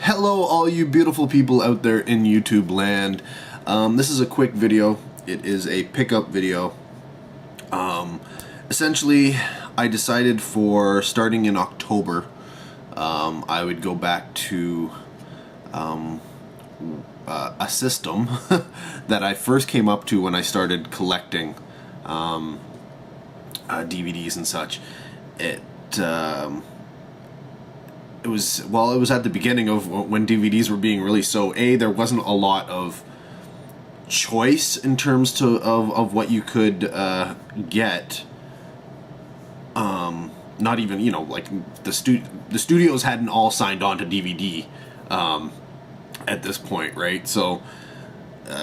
Hello all you beautiful people out there in YouTube land. This is a quick video. It is a pickup video. Essentially, I decided for starting in October, I would go back to a system that I first came up to when I started collecting DVDs and such. It was at the beginning of when DVDs were being released, so there wasn't a lot of choice in terms of what you could get. Not even, like the studios hadn't all signed on to DVD at this point, right? So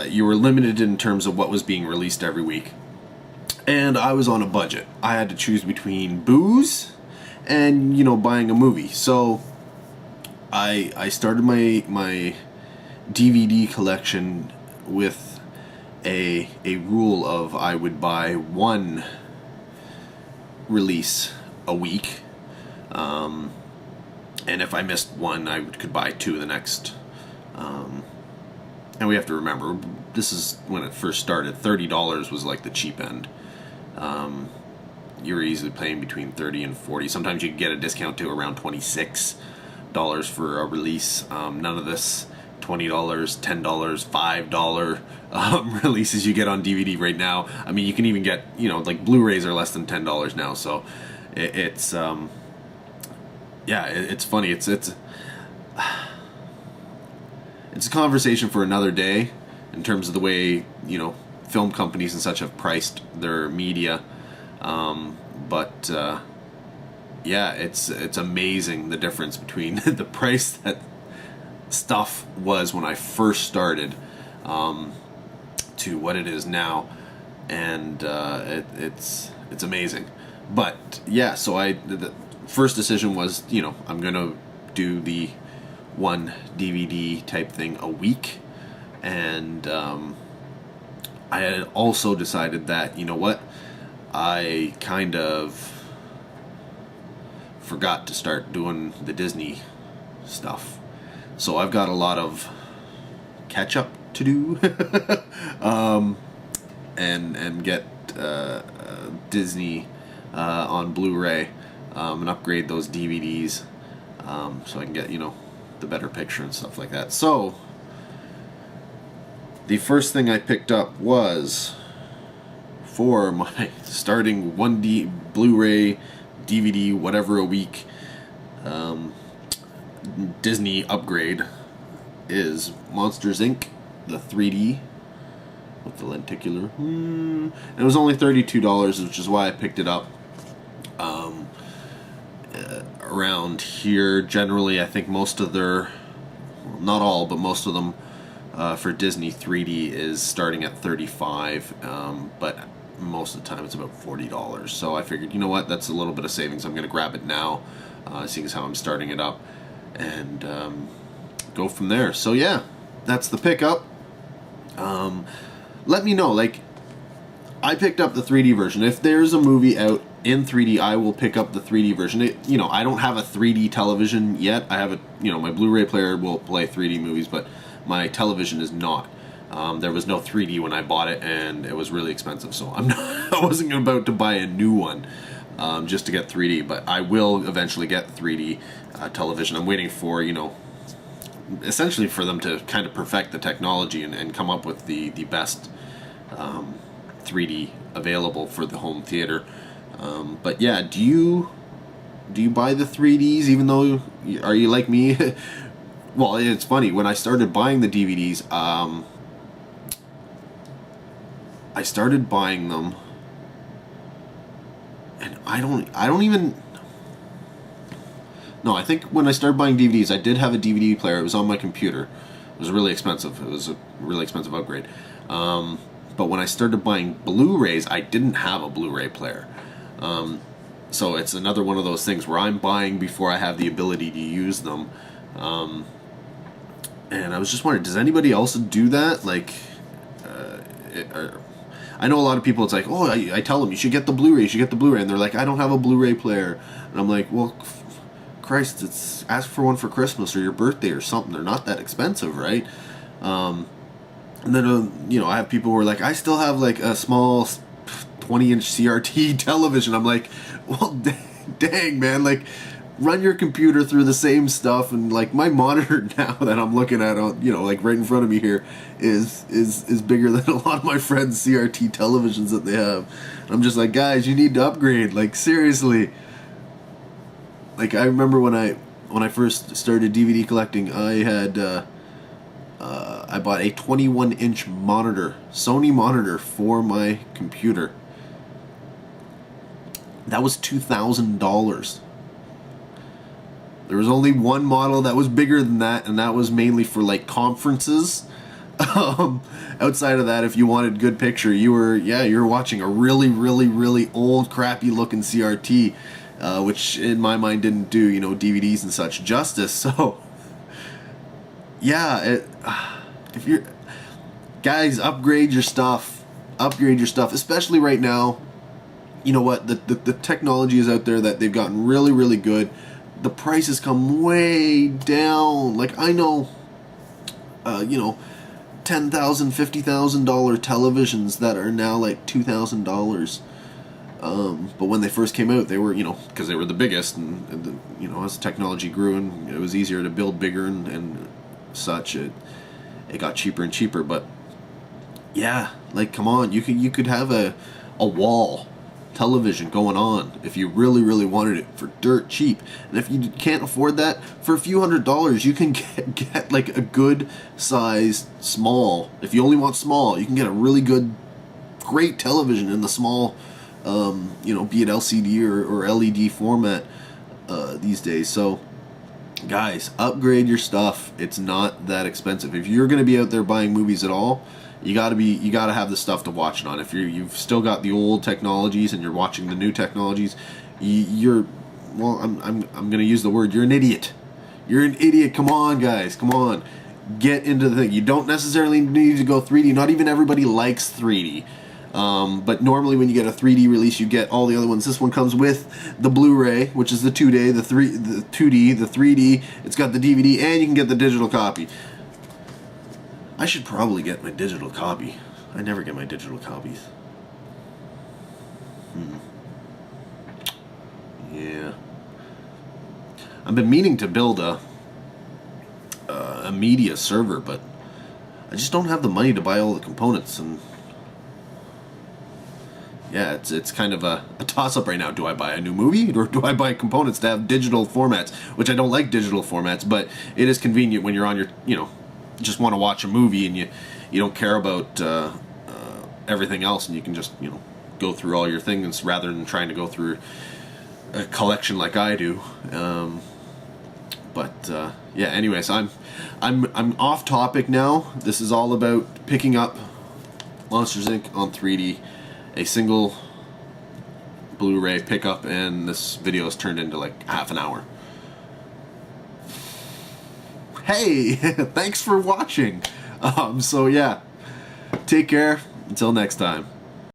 you were limited in terms of what was being released every week. And I was on a budget. I had to choose between booze and, buying a movie. So I started my DVD collection with a rule of I would buy one release a week, and if I missed one, I could buy two the next. And we have to remember, this is when it first started. $30 was like the cheap end. You were easily paying between $30 and $40. Sometimes you could get a discount to around $26 for a release. None of this $20, $10, $5 releases you get on DVD right now. I mean, you can even get, like Blu-rays are less than $10 now. So it's funny. It's a conversation for another day in terms of the way, film companies and such have priced their media. It's amazing the difference between the price that stuff was when I first started to what it is now, and it's amazing. But yeah, so the first decision was, I'm gonna do the one DVD type thing a week, and I had also decided that, I kind of forgot to start doing the Disney stuff. So I've got a lot of catch up to do and get Disney on Blu-ray and upgrade those DVDs so I can get, the better picture and stuff like that. So the first thing I picked up was for my starting 1D Blu-ray, DVD, whatever a week Disney upgrade is Monsters Inc. the 3D with the lenticular. It was only $32, which is why I picked it up. Around here, generally, I think most of their, not all, but most of them for Disney 3D is starting at $35, but most of the time it's about $40. So I figured, that's a little bit of savings. I'm going to grab it now, seeing as how I'm starting it up, and go from there. So yeah, that's the pickup. Let me know, I picked up the 3D version. If there's a movie out in 3D, I will pick up the 3D version. I don't have a 3D television yet. I have my Blu-ray player will play 3D movies, but my television is not. There was no 3D when I bought it, and it was really expensive, so I wasn't about to buy a new one just to get 3D, but I will eventually get 3D television. I'm waiting for, essentially for them to kind of perfect the technology and come up with the best 3D available for the home theater. But yeah, do you buy the 3Ds, even though, are you like me? Well, it's funny, when I started buying the DVDs, I started buying them, and I think when I started buying DVDs, I did have a DVD player. It was on my computer. It was really expensive. It was a really expensive upgrade. But when I started buying Blu-rays, I didn't have a Blu-ray player. So it's another one of those things where I'm buying before I have the ability to use them. And I was just wondering, does anybody else do that? I know a lot of people, it's like, oh, I tell them, you should get the Blu-ray, and they're like, I don't have a Blu-ray player. And I'm like, well, Christ, it's ask for one for Christmas or your birthday or something. They're not that expensive, right? And then I have people who are like, I still have like a small 20-inch CRT television. I'm like, well, dang man, like, run your computer through the same stuff, and like my monitor now that I'm looking at on, like right in front of me here is bigger than a lot of my friends' CRT televisions that they have. And I'm just like, guys, you need to upgrade, like seriously. Like I remember when I first started DVD collecting, I had I bought a 21-inch monitor, Sony monitor for my computer. That was $2,000. There was only one model that was bigger than that, and that was mainly for like conferences. Outside of that, if you wanted good picture, you were watching a really, really, really old, crappy looking CRT, which in my mind didn't do DVDs and such justice. So yeah, if you're guys, upgrade your stuff, especially right now. You know what, the technology is out there that they've gotten really, really good. The prices come way down. Like I know, $10,000, $50,000 televisions that are now like $2,000. But when they first came out, they were, because they were the biggest, and as technology grew and it was easier to build bigger and such, it got cheaper and cheaper. But yeah, like come on, you could have a wall television going on if you really, really wanted it for dirt cheap. And if you can't afford that, for a few $100s you can get like a good sized small. If you only want small, you can get a really good, great television in the small, be it LCD or LED format these days. So guys, upgrade your stuff. It's not that expensive. If you're going to be out there buying movies at all, you gotta have the stuff to watch it on. If you've still got the old technologies and you're watching the new technologies, I'm gonna use the word, you're an idiot. You're an idiot. Come on, guys, come on, get into the thing. You don't necessarily need to go 3D. Not even everybody likes 3D. But normally when you get a 3D release, you get all the other ones. This one comes with the Blu-ray, which is the 2D, the 2D, the 3D. It's got the DVD, and you can get the digital copy. I should probably get my digital copy. I never get my digital copies. Yeah. I've been meaning to build a media server, but I just don't have the money to buy all the components, and yeah, it's kind of a toss-up right now. Do I buy a new movie, or do I buy components to have digital formats? Which I don't like digital formats, but it is convenient when you're on your, just want to watch a movie and you don't care about everything else, and you can just go through all your things rather than trying to go through a collection like I do. Yeah, anyways, I'm off topic now. This is all about picking up Monsters Inc. on 3D, a single Blu-ray pickup, and this video has turned into like half an hour. Hey, thanks for watching. So yeah, take care. Until next time.